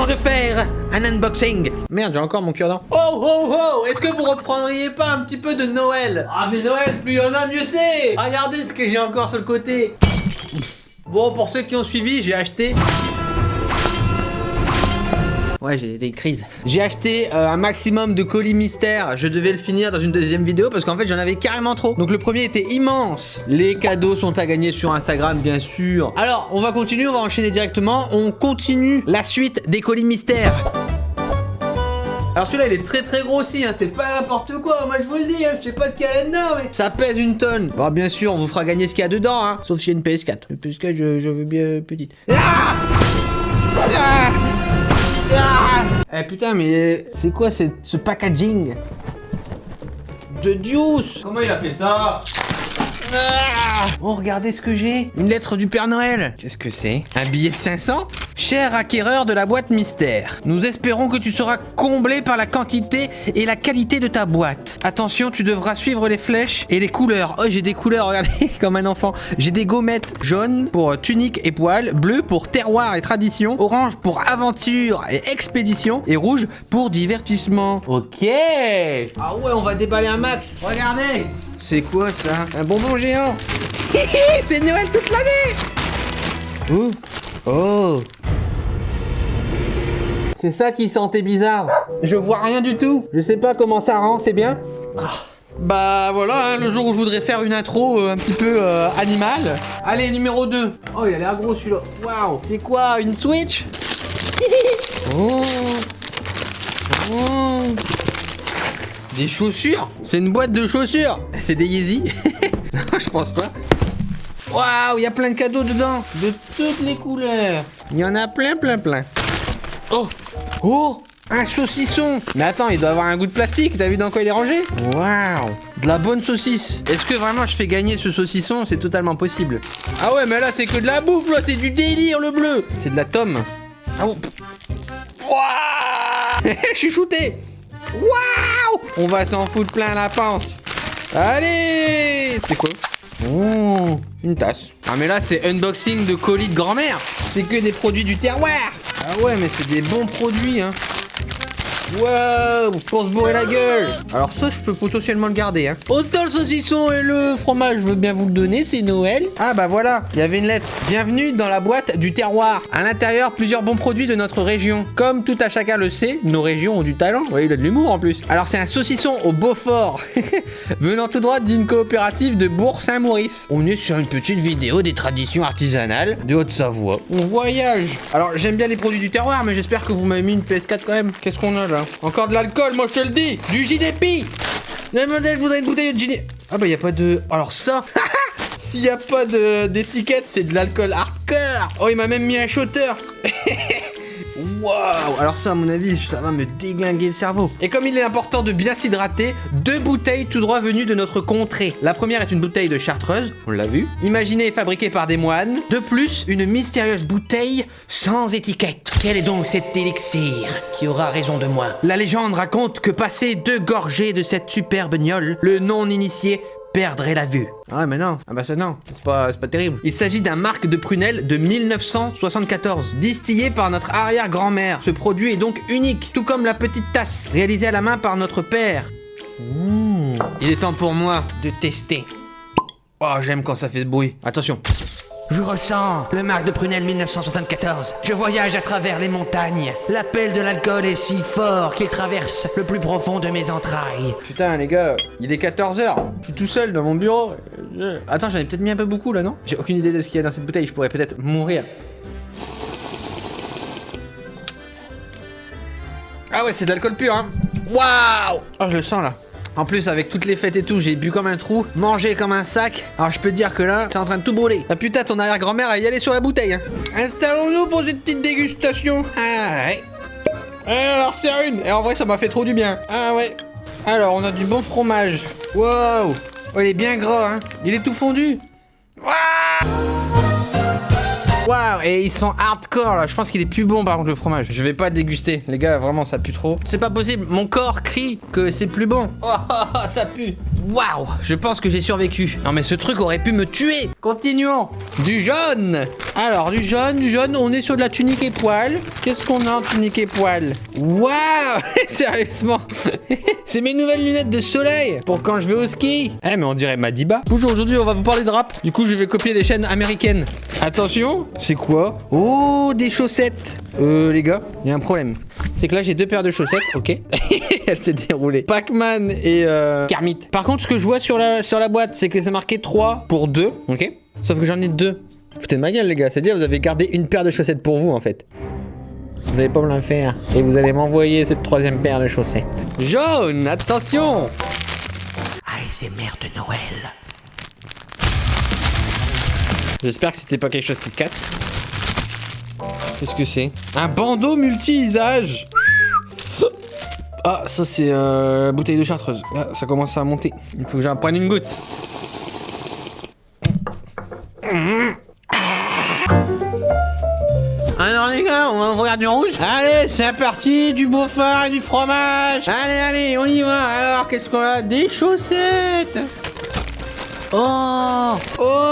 temps de faire un unboxing. Merde, j'ai encore mon cure-dent. Oh oh oh, est-ce que vous reprendriez pas un petit peu de Noël? Ah mais Noël, plus il y en a, mieux c'est. Regardez ce que j'ai encore sur le côté. Bon, pour ceux qui ont suivi, j'ai acheté... Ouais, j'ai des crises. J'ai acheté un maximum de colis mystères. Je devais le finir dans une deuxième vidéo parce qu'en fait j'en avais carrément trop. Donc le premier était immense. Les cadeaux sont à gagner sur Instagram, bien sûr. Alors, on va continuer, on va enchaîner directement. On continue la suite des colis mystères. Alors celui-là il est très gros aussi, hein. C'est pas n'importe quoi, moi je vous le dis, hein. Je sais pas ce qu'il y a là-dedans, mais ça pèse une tonne. Bon, bien sûr, on vous fera gagner ce qu'il y a dedans, hein. Sauf s'il y a une PS4. Une PS4, je veux bien petite. Ah ah eh putain, mais c'est quoi ce packaging de Juice? Comment il a fait ça? Oh, regardez ce que j'ai. Une lettre du Père Noël. Qu'est-ce que c'est? Un billet de 500? Cher acquéreur de la boîte mystère, nous espérons que tu seras comblé par la quantité et la qualité de ta boîte. Attention, tu devras suivre les flèches et les couleurs. Oh, j'ai des couleurs, regardez, comme un enfant. J'ai des gommettes jaunes pour tunique et poil, bleu pour terroir et tradition, orange pour aventure et expédition, et rouge pour divertissement. Ok. Ah ouais, on va déballer un max. Regardez. C'est quoi ça? Un bonbon géant. C'est Noël toute l'année. Oh. Oh. C'est ça qui sentait bizarre. Je vois rien du tout. Je sais pas comment ça rend, c'est bien? Bah voilà, hein, le jour où je voudrais faire une intro un petit peu animale. Allez, numéro 2. Oh, il a l'air gros celui-là. Waouh. C'est quoi? Une Switch? Oh. Oh. Des chaussures? C'est une boîte de chaussures. C'est des Yeezy? Non, je pense pas. Waouh, il y a plein de cadeaux dedans. De toutes les couleurs. Il y en a plein. Oh. Oh, un saucisson. Mais attends, il doit avoir un goût de plastique. T'as vu dans quoi il est rangé? Waouh. De la bonne saucisse. Est-ce que vraiment je fais gagner ce saucisson? C'est totalement possible. Ah ouais, mais là, c'est que de la bouffe, là. C'est du délire, le bleu. C'est de la tome. Ah bon. Waouh. Je suis shooté. Waouh. On va s'en foutre plein la panse. Allez. C'est quoi? Oh, une tasse. Ah mais là c'est unboxing de colis de grand-mère. C'est que des produits du terroir. Ah ouais, mais c'est des bons produits, hein. Wow, pour se bourrer la gueule. Alors ça, je peux potentiellement le garder, hein. Autant le saucisson et le fromage, je veux bien vous le donner, c'est Noël. Ah bah voilà, il y avait une lettre. Bienvenue dans la boîte du terroir. À l'intérieur, plusieurs bons produits de notre région. Comme tout à chacun le sait, nos régions ont du talent. Ouais, il a de l'humour en plus. Alors c'est un saucisson au Beaufort. Venant tout droit d'une coopérative de Bourg-Saint-Maurice. On est sur une petite vidéo des traditions artisanales de Haute-Savoie. On voyage. Alors j'aime bien les produits du terroir, mais j'espère que vous m'avez mis une PS4 quand même. Qu'est-ce qu'on a là? Encore de l'alcool, moi je te le dis. Du JDP. Le modèle, je voudrais une bouteille de JDP. Ah bah y a pas de... Alors ça. S'il y a pas d'étiquette, c'est de l'alcool hardcore. Oh, il m'a même mis un shooter. Waouh. Alors ça, à mon avis, ça va me déglinguer le cerveau. Et comme il est important de bien s'hydrater, 2 bouteilles tout droit venues de notre contrée. La première est une bouteille de chartreuse, on l'a vu, imaginée et fabriquée par des moines. De plus, une mystérieuse bouteille sans étiquette. Quel est donc cet élixir qui aura raison de moi? La légende raconte que passé 2 gorgées de cette superbe gnôle, le non-initié perdrait la vue. Ah ouais, mais non. Ah bah ça non, c'est pas terrible. Il s'agit d'un marc de prunelle de 1974, distillé par notre arrière-grand-mère. Ce produit est donc unique, tout comme la petite tasse, réalisée à la main par notre père. Il est temps pour moi de tester. Oh, j'aime quand ça fait ce bruit. Attention. Je ressens le marc de prunelle 1974. Je voyage à travers les montagnes. L'appel de l'alcool est si fort qu'il traverse le plus profond de mes entrailles. Putain les gars, il est 14h. Je suis tout seul dans mon bureau. Attends, j'en ai peut-être mis un peu beaucoup là, non? J'ai aucune idée de ce qu'il y a dans cette bouteille. Je pourrais peut-être mourir. Ah ouais, c'est de l'alcool pur, hein. Waouh. Oh, je le sens là. En plus, avec toutes les fêtes et tout, j'ai bu comme un trou, mangé comme un sac. Alors je peux te dire que là, c'est en train de tout brûler. Ah putain, ton arrière-grand-mère, elle y allait sur la bouteille, hein. Installons-nous pour cette petite dégustation. Ah ouais. Alors c'est une. Et en vrai, ça m'a fait trop du bien. Ah ouais. Alors, on a du bon fromage. Wow. Oh, il est bien gras, hein. Il est tout fondu. Waouh. Waouh, et ils sont hardcore là. Je pense qu'il est plus bon par contre le fromage. Je vais pas le déguster, les gars, vraiment ça pue trop. C'est pas possible, mon corps crie que c'est plus bon. Oh, ça pue. Waouh, je pense que j'ai survécu. Non mais ce truc aurait pu me tuer. Continuons. Du jaune. Alors du jaune, on est sur de la tunique et poil. Qu'est-ce qu'on a en tunique et poil? Waouh. Sérieusement. C'est mes nouvelles lunettes de soleil pour quand je vais au ski. Eh mais on dirait Madiba. Bonjour, aujourd'hui on va vous parler de rap. Du coup je vais copier des chaînes américaines. Attention. C'est quoi? Oh, des chaussettes. Les gars, il y a un problème. C'est que là j'ai deux paires de chaussettes, ok. Elle s'est déroulée. Pac-Man et Kermit. Par contre, ce que je vois sur la boîte, c'est que c'est marqué 3 pour 2, ok. Sauf que j'en ai 2. Foutez de ma gueule, les gars. C'est-à-dire, vous avez gardé une paire de chaussettes pour vous, en fait. Vous allez pas me la faire. Et vous allez m'envoyer cette troisième paire de chaussettes. Jaune, attention. ASMR de Noël. J'espère que c'était pas quelque chose qui se casse. Qu'est-ce que c'est? Un bandeau multi-usage. Ah, ça c'est bouteille de chartreuse. Là, ça commence à monter. Il faut que j'en prenne une goutte. Alors les gars, on regarde du rouge. Allez, c'est parti, du beau phare et du fromage. Allez, on y va. Alors, qu'est-ce qu'on a? Des chaussettes. Oh,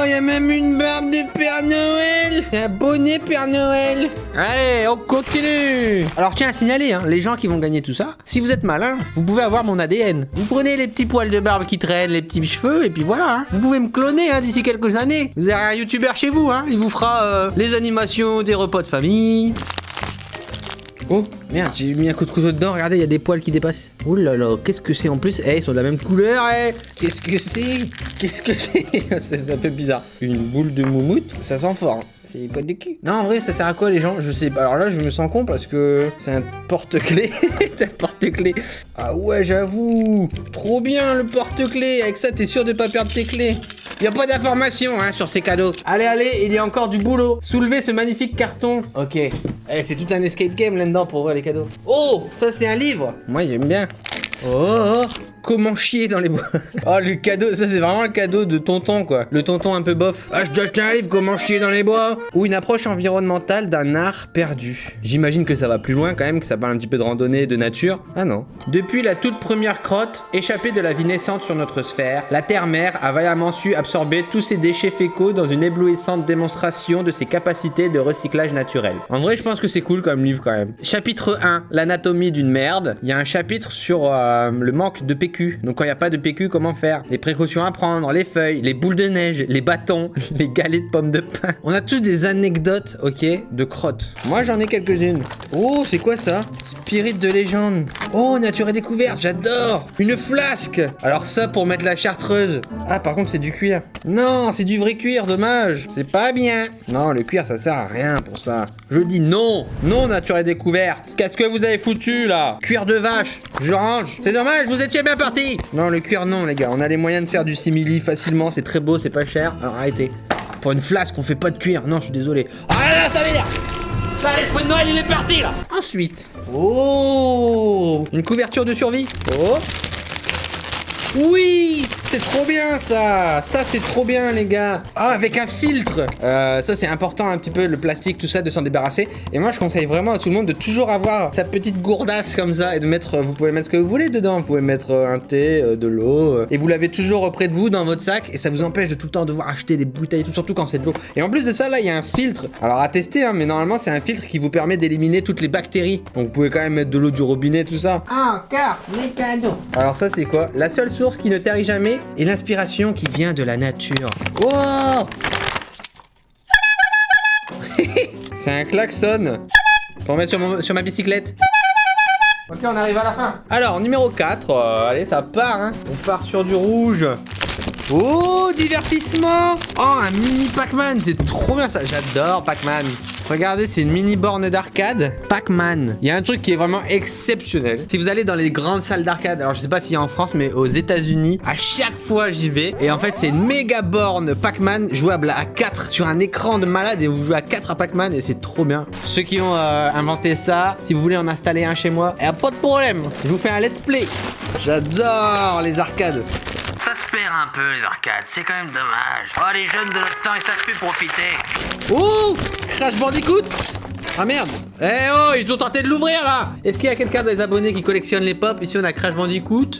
il y a même une barbe de Père Noël. Un bonnet Père Noël. Allez, on continue. Alors, je tiens à signaler, hein, les gens qui vont gagner tout ça, si vous êtes malin, vous pouvez avoir mon ADN. Vous prenez les petits poils de barbe qui traînent, les petits cheveux, et puis voilà. Hein. Vous pouvez me cloner hein, d'ici quelques années. Vous avez un youtubeur chez vous, hein. Il vous fera les animations des repas de famille. Oh, merde, j'ai mis un coup de couteau dedans, regardez, il y a des poils qui dépassent. Oh là là, qu'est-ce que c'est en plus? Eh, ils sont de la même couleur, eh. Qu'est-ce que c'est? C'est un peu bizarre. Une boule de moumoute, ça sent fort. Hein. C'est des poils de cul. Non, en vrai, ça sert à quoi les gens? Je sais pas. Alors là, je me sens con parce que c'est un porte-clés. C'est un porte-clés. Ah ouais, j'avoue. Trop bien le porte-clés. Avec ça, t'es sûr de pas perdre tes clés. Il n'y a pas d'informations hein, sur ces cadeaux. Allez, il y a encore du boulot. Soulevez ce magnifique carton. Ok. Eh, c'est tout un escape game là-dedans pour voir les cadeaux. Oh, ça c'est un livre. Moi j'aime bien. Oh. Comment chier dans les bois. Oh, le cadeau, ça c'est vraiment le cadeau de tonton quoi. Le tonton un peu bof. Ah, je dois acheter un livre, comment chier dans les bois. Ou une approche environnementale d'un art perdu. J'imagine que ça va plus loin quand même, que ça parle un petit peu de randonnée, de nature. Ah non. Depuis la toute première crotte, échappée de la vie naissante sur notre sphère, la Terre-Mère a vaillamment su absorber tous ses déchets fécaux dans une éblouissante démonstration de ses capacités de recyclage naturel. En vrai, je pense que c'est cool comme livre quand même. Chapitre 1, l'anatomie d'une merde. Il y a un chapitre sur le manque de PQ. Donc quand il n'y a pas de PQ, comment faire? Les précautions à prendre, les feuilles, les boules de neige, les bâtons, les galets de pommes de pin. On a tous des anecdotes, ok, de crottes. Moi j'en ai quelques-unes. Oh, c'est quoi ça? Spirit de légende. Oh, nature et découverte, j'adore. Une flasque. Alors ça pour mettre la chartreuse. Ah, par contre c'est du cuir. Non, c'est du vrai cuir, dommage. C'est pas bien. Non, le cuir ça sert à rien pour ça. Je dis non. Non, nature et découverte. Qu'est-ce que vous avez foutu là? Cuir de vache. Je range. C'est dommage, vous étiez bien parti. Non, le cuir non les gars, on a les moyens de faire du simili facilement, c'est très beau, c'est pas cher. Alors arrêtez. Pour une flasque, on fait pas de cuir. Non, je suis désolé. Ah là, ça m'énerve. Ça, l'esprit de Noël, il est parti là. Ensuite. Oh, une couverture de survie. Oh. Oui, c'est trop bien ça. Ça c'est trop bien les gars. Ah, avec un filtre. Ça c'est important un petit peu, le plastique, tout ça, de s'en débarrasser. Et moi je conseille vraiment à tout le monde de toujours avoir sa petite gourdasse comme ça et de mettre, vous pouvez mettre ce que vous voulez dedans. Vous pouvez mettre un thé, de l'eau. Et vous l'avez toujours auprès de vous dans votre sac et ça vous empêche de tout le temps devoir acheter des bouteilles, tout, surtout quand c'est de l'eau. Et en plus de ça là, il y a un filtre. Alors à tester hein, mais normalement c'est un filtre qui vous permet d'éliminer toutes les bactéries. Donc vous pouvez quand même mettre de l'eau du robinet, tout ça. Encore les cadeaux. Alors ça c'est quoi? La seule source qui ne tarit jamais et l'inspiration qui vient de la nature. Oh. C'est un klaxon pour mettre sur ma bicyclette. Ok, on arrive à la fin. Alors, numéro 4, allez, ça part, hein. On part sur du rouge. Oh, divertissement. Oh, un mini Pac-Man, c'est trop bien ça. J'adore Pac-Man. Regardez, c'est une mini borne d'arcade. Pac-Man. Il y a un truc qui est vraiment exceptionnel. Si vous allez dans les grandes salles d'arcade, alors je sais pas s'il y a en France, mais aux États-Unis, à chaque fois j'y vais. Et en fait, c'est une méga borne Pac-Man jouable à 4 sur un écran de malade. Et vous jouez à 4 à Pac-Man et c'est trop bien. Ceux qui ont inventé ça, si vous voulez en installer un chez moi, y a pas de problème. Je vous fais un let's play. J'adore les arcades. Ça se perd un peu les arcades, c'est quand même dommage. Oh, les jeunes de notre temps, ils savent plus profiter. Oh, Crash Bandicoot. Ah merde. Eh oh, ils ont tenté de l'ouvrir là. Est-ce qu'il y a quelqu'un des abonnés qui collectionne les pop? Ici on a Crash Bandicoot.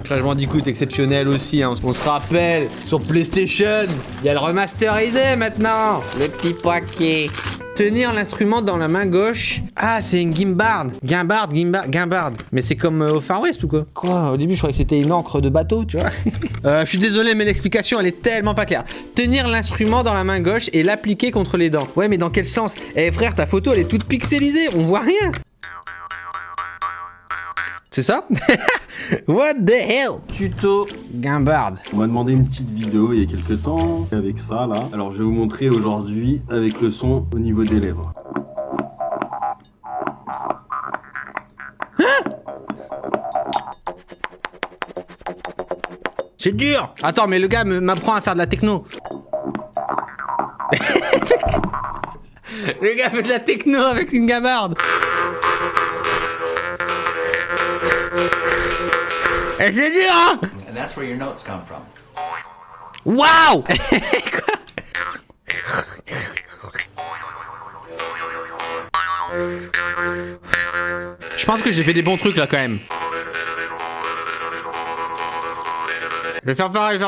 Crash Bandicoot exceptionnel aussi, hein. On se rappelle, sur PlayStation, il y a le remasterisé maintenant. Le petit paquet. Tenir l'instrument dans la main gauche. Ah, c'est une Gimbard. Gimbard. Mais c'est comme au Far West ou quoi? Quoi? Au début, je croyais que c'était une encre de bateau, tu vois. Je suis désolé, mais l'explication, elle est tellement pas claire. Tenir l'instrument dans la main gauche et l'appliquer contre les dents. Ouais, mais dans quel sens? Eh frère, ta photo, elle est toute pixelisée. On voit rien. C'est ça? What the hell? Tuto Gimbard. On m'a demandé une petite vidéo il y a quelques temps avec ça là. Alors je vais vous montrer aujourd'hui avec le son au niveau des lèvres. C'est dur. Attends, mais le gars m'apprend à faire de la techno. Le gars fait de la techno avec une gabarde. Et c'est dur, hein? And that's where your notes come from. Waouh. Je pense que j'ai fait des bons trucs là quand même. Je vais faire pareil,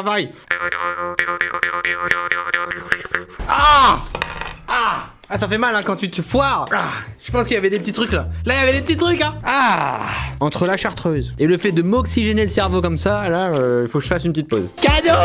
Ah, ça fait mal hein, quand tu te foires. Je pense qu'il y avait des petits trucs là. Là, il y avait des petits trucs hein. Entre la chartreuse et le fait de m'oxygéner le cerveau comme ça, là, il faut que je fasse une petite pause. Cadeau.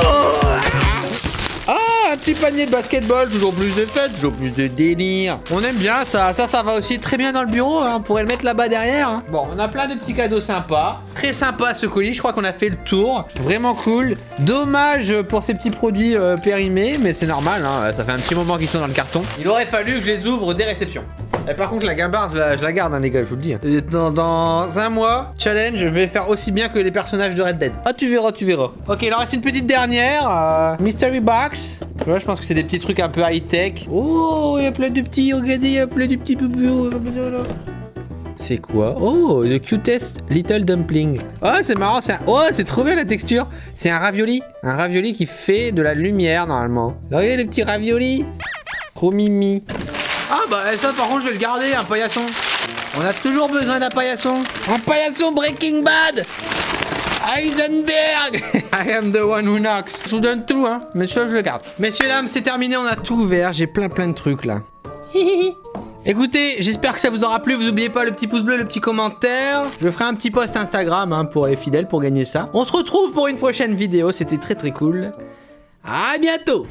Un petit panier de basketball, toujours plus de fête, toujours plus de délire. On aime bien ça. Ça va aussi très bien dans le bureau, hein. On pourrait le mettre là-bas derrière, hein. Bon, on a plein de petits cadeaux sympas. Très sympa ce colis, je crois qu'on a fait le tour. Vraiment cool. Dommage pour ces petits produits périmés, mais c'est normal, hein. Ça fait un petit moment qu'ils sont dans le carton. Il aurait fallu que je les ouvre dès réception. Et par contre, la Gimbard, je la garde, hein, les gars, je vous le dis. Dans un mois, challenge, je vais faire aussi bien que les personnages de Red Dead. Ah, tu verras. Ok, il en reste une petite dernière. Mystery Box. Ouais, je pense que c'est des petits trucs un peu high-tech. Oh, il y a plein de petits, regardez, il y a plein de petits boubous. C'est quoi? Oh, the cutest little dumpling. Oh, c'est marrant, c'est trop bien la texture. C'est un ravioli. Un ravioli qui fait de la lumière, normalement. Regardez les petits raviolis. Trop mimi. Ah bah ça par contre je vais le garder, un paillasson. On a toujours besoin d'un paillasson. Un paillasson Breaking Bad. Heisenberg. I am the one who knocks. Je vous donne tout hein, mais ça je le garde. Messieurs dames, c'est terminé, on a tout ouvert. J'ai plein de trucs là. Écoutez, j'espère que ça vous aura plu. Vous n'oubliez pas le petit pouce bleu, le petit commentaire. Je ferai un petit post Instagram hein, pour les fidèles pour gagner ça. On se retrouve pour une prochaine vidéo, c'était très cool. À bientôt.